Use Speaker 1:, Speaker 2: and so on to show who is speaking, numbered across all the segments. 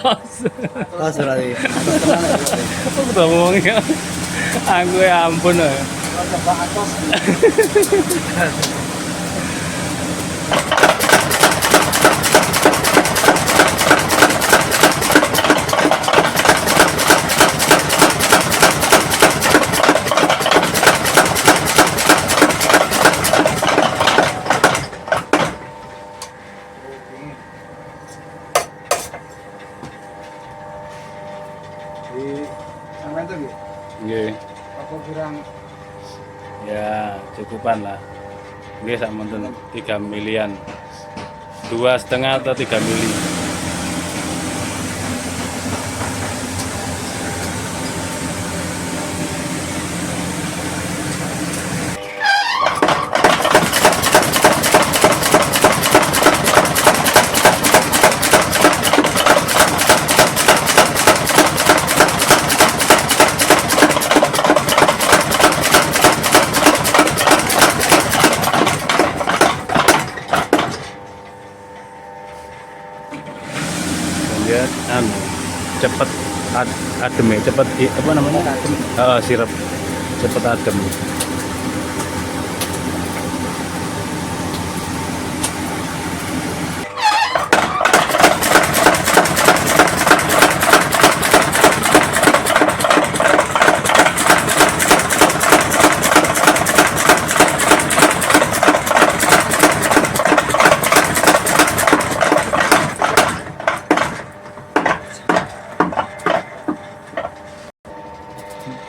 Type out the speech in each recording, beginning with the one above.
Speaker 1: Tos berarti.
Speaker 2: Udah ngomongnya. Aku ya ampun.
Speaker 1: Coba atos. Di sampai itu gitu.
Speaker 2: Nggih.
Speaker 1: Apa kurang
Speaker 2: Ya, cukupan lah. Nggih sak monten 3 milian. 2,5 atau 3 mili. Dia cepet adem ya, cepet apa namanya, adem. Sirup cepet adem.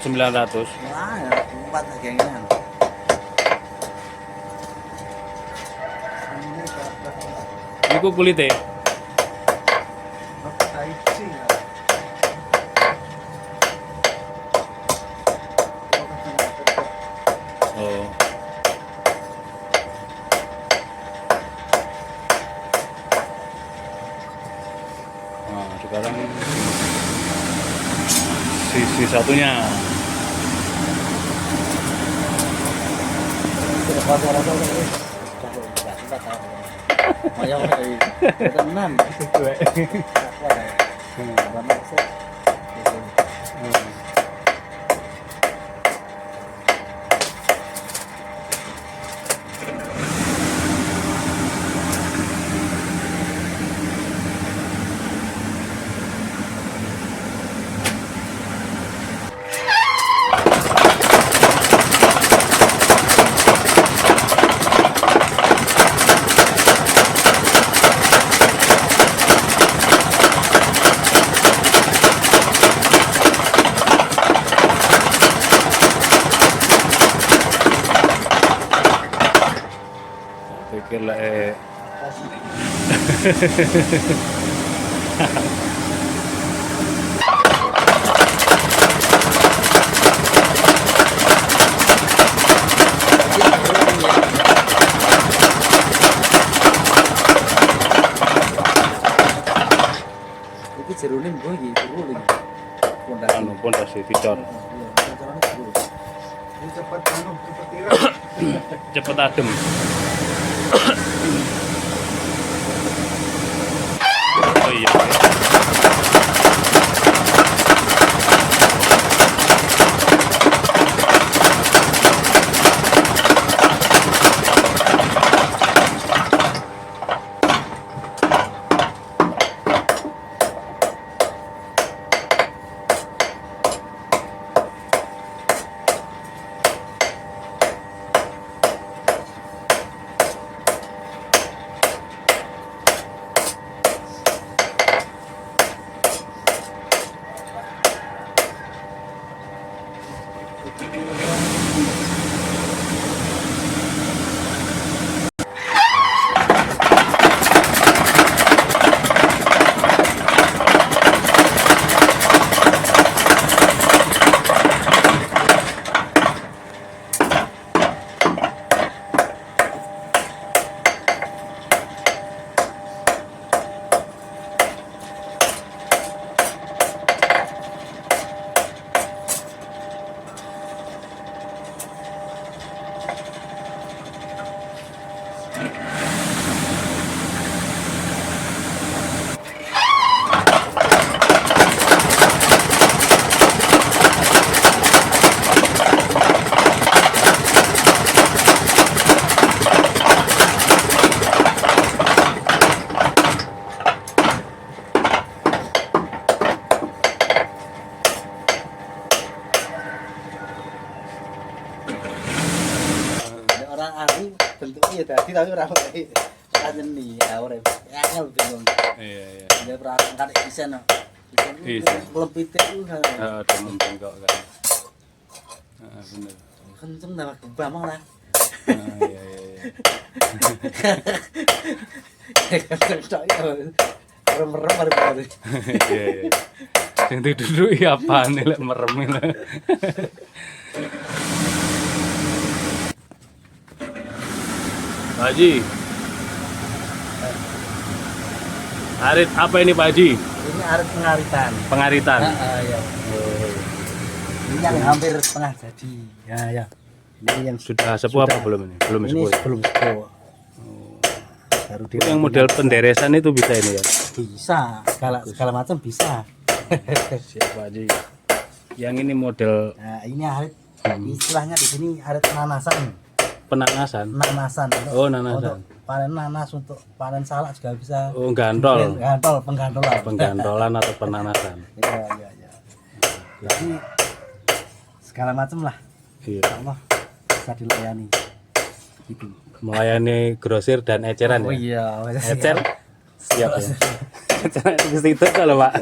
Speaker 2: Rp900.
Speaker 1: wah ya, 4 gengnya.
Speaker 2: Iku kulitnya. Oh. Nah, sekarang sisi satunya.
Speaker 1: Mayo tenan.
Speaker 2: Pikir lah
Speaker 1: Iki jerone mbok iki seru iki.
Speaker 2: anu pondasi dicor.
Speaker 1: Ini cepet anu cepet tira.
Speaker 2: Cepet adem. Oh iya.
Speaker 3: tapi ora wae. Nyeni urip. Angel bingung.
Speaker 2: Iya.
Speaker 3: Dia perasaan kan isen.
Speaker 2: Isen.
Speaker 3: Lebih itu.
Speaker 2: Heeh, temen bengkok kan. Heeh, bener.
Speaker 3: Kenceng dah bamang lah.
Speaker 2: Iya.
Speaker 3: Kenceng tok ya. Merem baru.
Speaker 2: Iya. Sing duduk iki apane lek merem lho. Pak Haji. Arit apa ini Pak Haji?
Speaker 3: Ini arit pengaritan.
Speaker 2: Pengaritan.
Speaker 3: Ya. Ini yang hampir setengah jadi. Ya. Ini yang
Speaker 2: Sudah sepuh apa belum ini? Belum
Speaker 3: ini
Speaker 2: sepuh.
Speaker 3: belum sepuh. Baru dia
Speaker 2: Yang model penderesan itu bisa ini ya?
Speaker 3: bisa, segala macam bisa.
Speaker 2: Siap Pak Haji. Yang ini model
Speaker 3: Nah, ini arit istilahnya di sini arit nanasan.
Speaker 2: penanasan.
Speaker 3: Nanasan.
Speaker 2: Oh, nanasan.
Speaker 3: Untuk panen nanas, untuk panen salak juga bisa.
Speaker 2: Oh, gantol.
Speaker 3: Penggantolan.
Speaker 2: Penggantolan atau penanasan.
Speaker 3: Iya. Jadi segala macam lah.
Speaker 2: Iya.
Speaker 3: Allah bisa dilayani. Gitu.
Speaker 2: Melayani grosir dan eceran ya.
Speaker 3: Iya.
Speaker 2: Ecer siap ya. Ecer ke situ kalau Pak.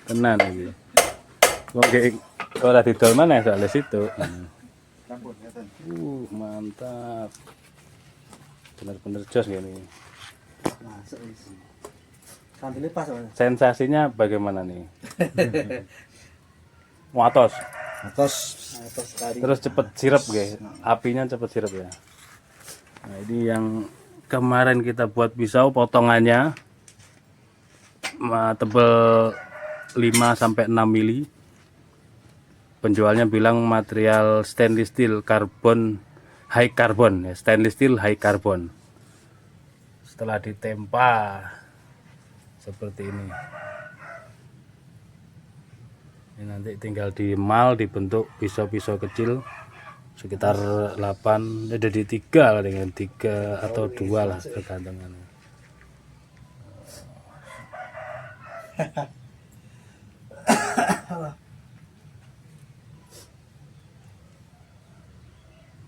Speaker 2: Tenan iki. Wong ge ora didol mana soalnya situ. Mantap. Bener-bener jos gini.
Speaker 3: Masuk isi. Santile pas, Mas.
Speaker 2: Sensasinya bagaimana nih? Watos.
Speaker 3: Atas sekali.
Speaker 2: Terus cepet sirep guys. Apinya cepet sirep ya. Nah, ini yang kemarin kita buat pisau potongannya tebel 5 sampai 6 mili. Penjualnya bilang material stainless steel karbon high carbon ya, stainless steel high carbon. Setelah ditempa seperti ini. Ini nanti tinggal dimal dibentuk pisau-pisau kecil sekitar 8 ada di 3 lah, dengan 3 atau 2 lah tergantung.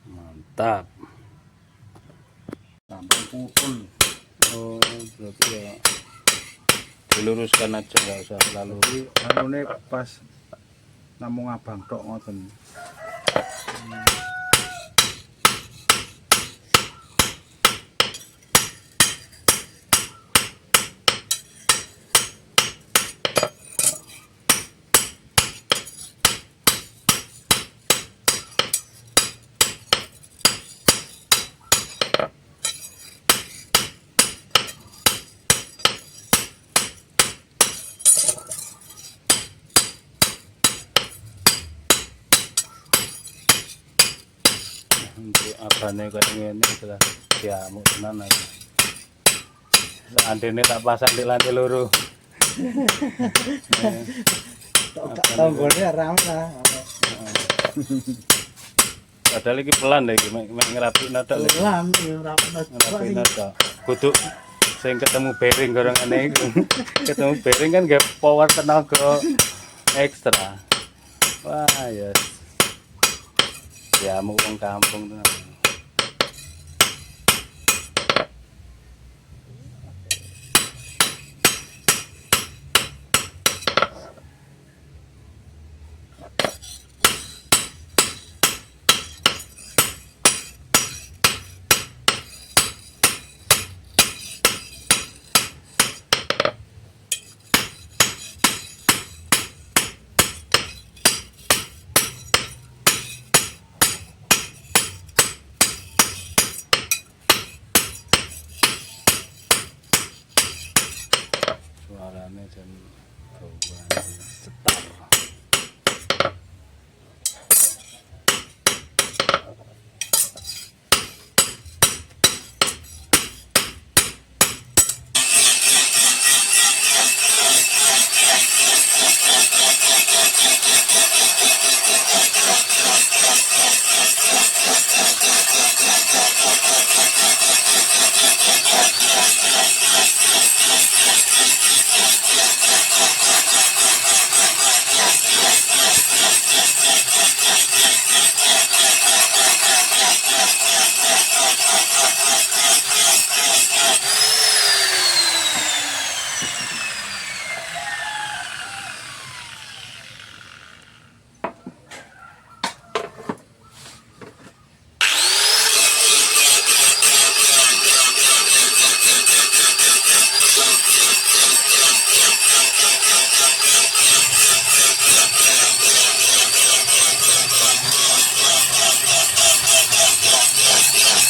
Speaker 2: Mantap.
Speaker 3: Sampai pukul.
Speaker 2: Oh, berarti ya diluruskan aja, nggak usah lalu.
Speaker 4: Anune pas namung abang tok ngoten.
Speaker 2: Untuk abane kayak ngene itulah diamuk tenan aja. Seandainya tak pasang di lantai loro.
Speaker 3: Tanggulnya rame lah.
Speaker 2: Padahal iki pelan deh, mek ngerapi nada lagi.
Speaker 3: Pelan, rame.
Speaker 2: Ngerapi nada. Kudu sing ketemu bearing gorongane iku. Ketemu bearing kan gak power tenaga ekstra. Wah, yes. Ya mau wong kampung tuh. Suaranya jam 2 cetar.